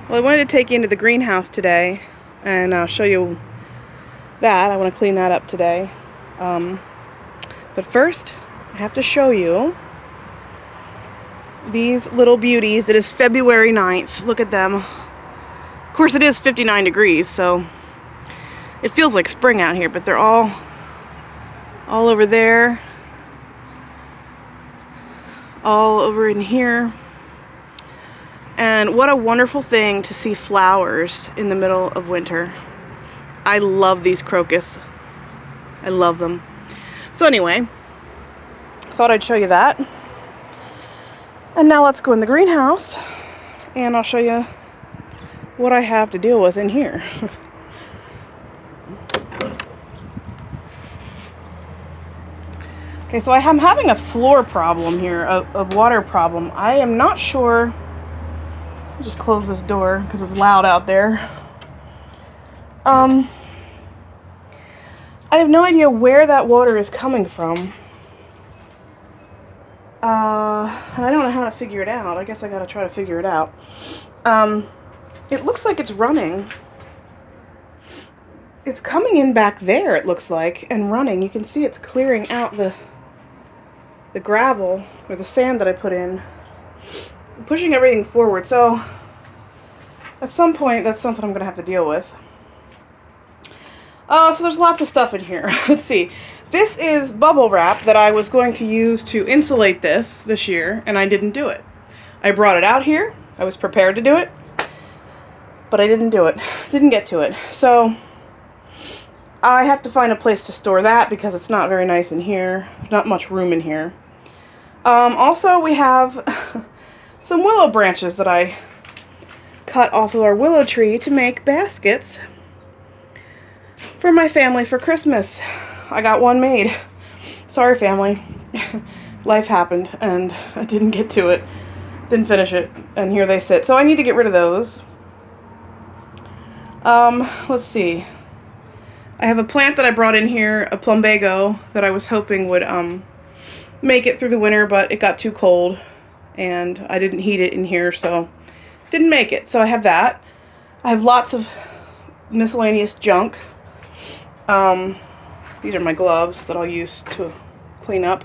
Well, I wanted to take you into the greenhouse today and show you that. I want to clean that up today. But first, I have to show you these little beauties. It is February 9th. Look at them. Of course, it is 59 degrees, so it feels like spring out here, but they're all over there, all over in here. And what a wonderful thing to see flowers in the middle of winter. I love these crocus. I love them. So anyway, thought I'd show you that. And now let's go in the greenhouse and I'll show you what I have to deal with in here. Okay, so I'm having a floor problem here, a water problem. I am not sure. I'll just close this door because it's loud out there. I have no idea where that water is coming from. And I don't know how to figure it out. I guess I gotta try to figure it out. It looks like it's running. It's coming in back there, it looks like, and running. You can see it's clearing out the gravel or the sand that I put in. I'm pushing everything forward, so at some point that's something I'm gonna have to deal with. So there's lots of stuff in here. Let's see. This is bubble wrap that I was going to use to insulate this year, and I didn't do it. I brought it out here. I was prepared to do it, but I didn't do it. Didn't get to it. So I have to find a place to store that because it's not very nice in here. There's not much room in here. Also, we have some willow branches that I cut off of our willow tree to make baskets for my family for Christmas. I got one made. Sorry, family. Life happened and I didn't get to it. Didn't finish it, and here they sit. So I need to get rid of those. Let's see. I have a plant that I brought in here, a plumbago, that I was hoping would make it through the winter, but it got too cold and I didn't heat it in here, so didn't make it. So I have that. I have lots of miscellaneous junk. These are my gloves that I'll use to clean up.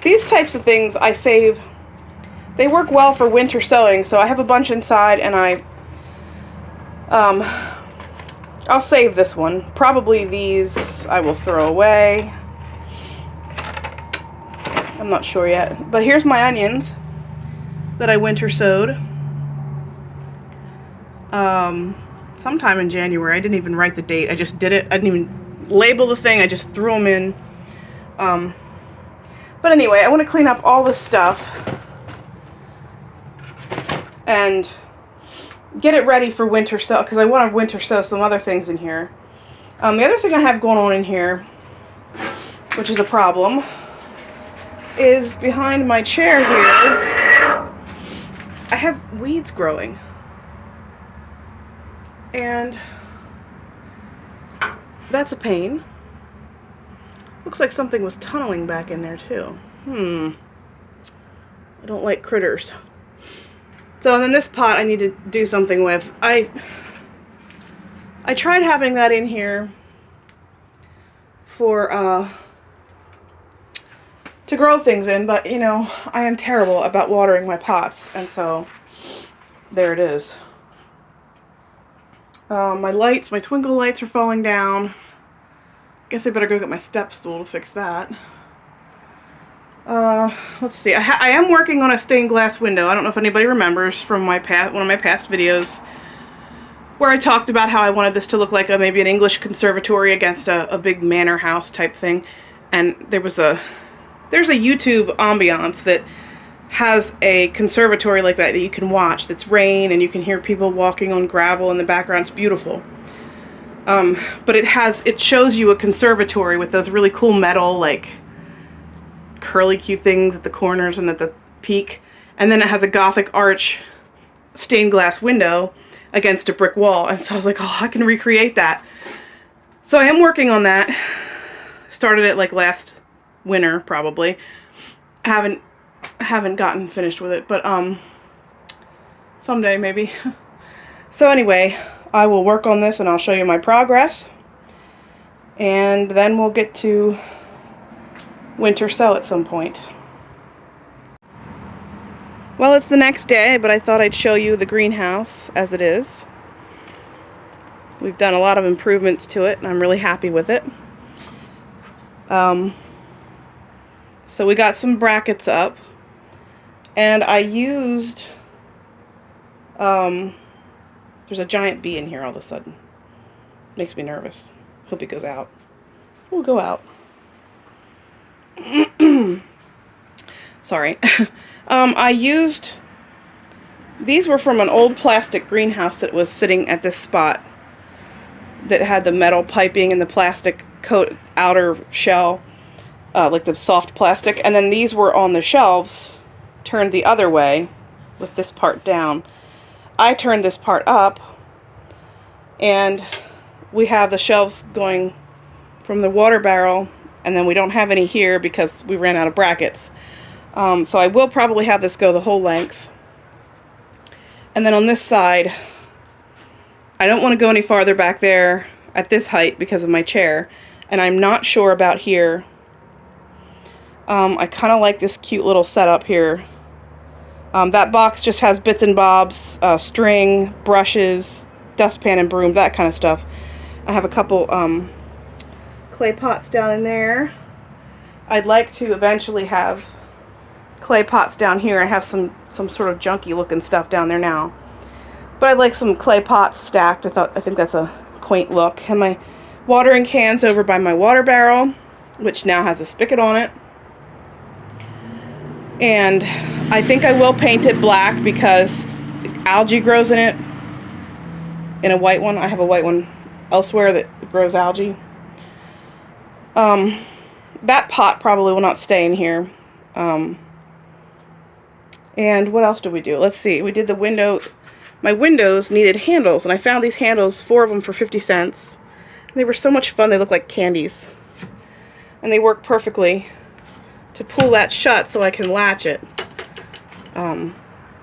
These types of things I save. They work well for winter sewing, so I have a bunch inside, and I'll save this one. Probably these I will throw away. I'm not sure yet. But here's my onions that I winter sewed. Sometime in January. I didn't even write the date. I just did it. I didn't even label the thing. I just threw them in. But anyway, I want to clean up all this stuff and get it ready for winter sew, because I want to winter sew some other things in here. The other thing I have going on in here, which is a problem, is behind my chair here, I have weeds growing. And that's a pain. Looks like something was tunneling back in there too. I don't like critters. So, and then this pot I need to do something with. I tried having that in here for to grow things in, but you know, I am terrible about watering my pots, and so there it is. My lights, my twinkle lights are falling down. Guess I better go get my step stool to fix that. Let's see. I am working on a stained glass window. I don't know if anybody remembers from my one of my past videos where I talked about how I wanted this to look like maybe an English conservatory against a big manor house type thing. And there's a YouTube ambiance that has a conservatory like that you can watch. That's rain, and you can hear people walking on gravel in the background. It's beautiful. But it shows you a conservatory with those really cool metal, like, curly-Q things at the corners and at the peak. And then it has a Gothic arch stained glass window against a brick wall. And so I was like, oh, I can recreate that. So I am working on that. Started it like last winter, probably. Haven't gotten finished with it, but someday maybe. So anyway, I will work on this and I'll show you my progress. And then we'll get to winter sow at some point. Well, it's the next day, but I thought I'd show you the greenhouse as it is. We've done a lot of improvements to it, and I'm really happy with it. So we got some brackets up, and I used, there's a giant bee in here all of a sudden. Makes me nervous. Hope it goes out. We'll go out. Sorry. I used, these were from an old plastic greenhouse that was sitting at this spot that had the metal piping and the plastic coat outer shell, like the soft plastic, and then these were on the shelves turned the other way with this part down. I turned this part up, and we have the shelves going from the water barrel, and then we don't have any here because we ran out of brackets. So I will probably have this go the whole length. And then on this side, I don't want to go any farther back there at this height because of my chair, and I'm not sure about here. I kind of like this cute little setup here. That box just has bits and bobs, string, brushes, dustpan and broom, that kind of stuff. I have a couple clay pots down in there. I'd like to eventually have clay pots down here. I have some sort of junky looking stuff down there now, but I'd like some clay pots stacked. I think that's a quaint look. And my watering can's over by my water barrel, which now has a spigot on it. And I think I will paint it black because algae grows in it. In a white one, I have a white one elsewhere that grows algae. That pot probably will not stay in here. And what else did we do? Let's see. We did the window. My windows needed handles, and I found these handles, 4 of them for 50 cents. They were so much fun. They look like candies. And they work perfectly to pull that shut so I can latch it.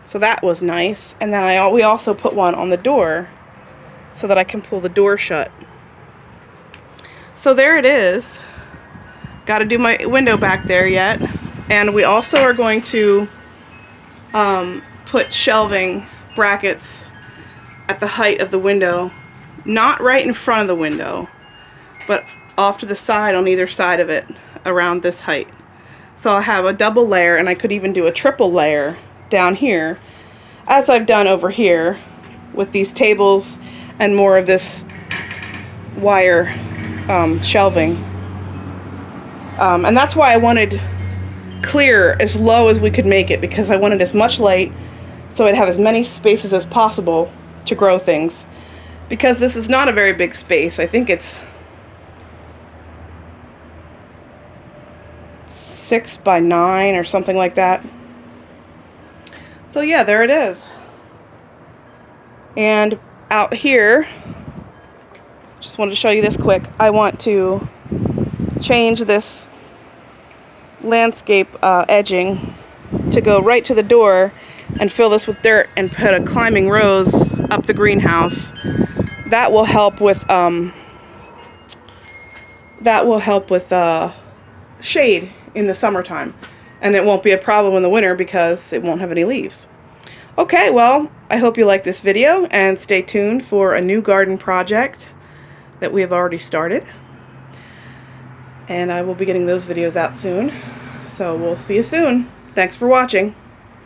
So that was nice. And then we also put one on the door so that I can pull the door shut. So there it is. Got to do my window back there yet. And we also are going to put shelving brackets at the height of the window, not right in front of the window, but off to the side on either side of it around this height. So I'll have a double layer, and I could even do a triple layer down here, as I've done over here with these tables and more of this wire shelving. And that's why I wanted clear as low as we could make it, because I wanted as much light so I'd have as many spaces as possible to grow things, because this is not a very big space. I think it's 6 by 9 or something like that. So yeah, there it is. And out here, just wanted to show you this quick, I want to change this landscape edging to go right to the door and fill this with dirt and put a climbing rose up the greenhouse. That will help with shade in the summertime, and it won't be a problem in the winter because it won't have any leaves. Okay, well, I hope you like this video, and stay tuned for a new garden project that we have already started. And I will be getting those videos out soon. So we'll see you soon. Thanks for watching.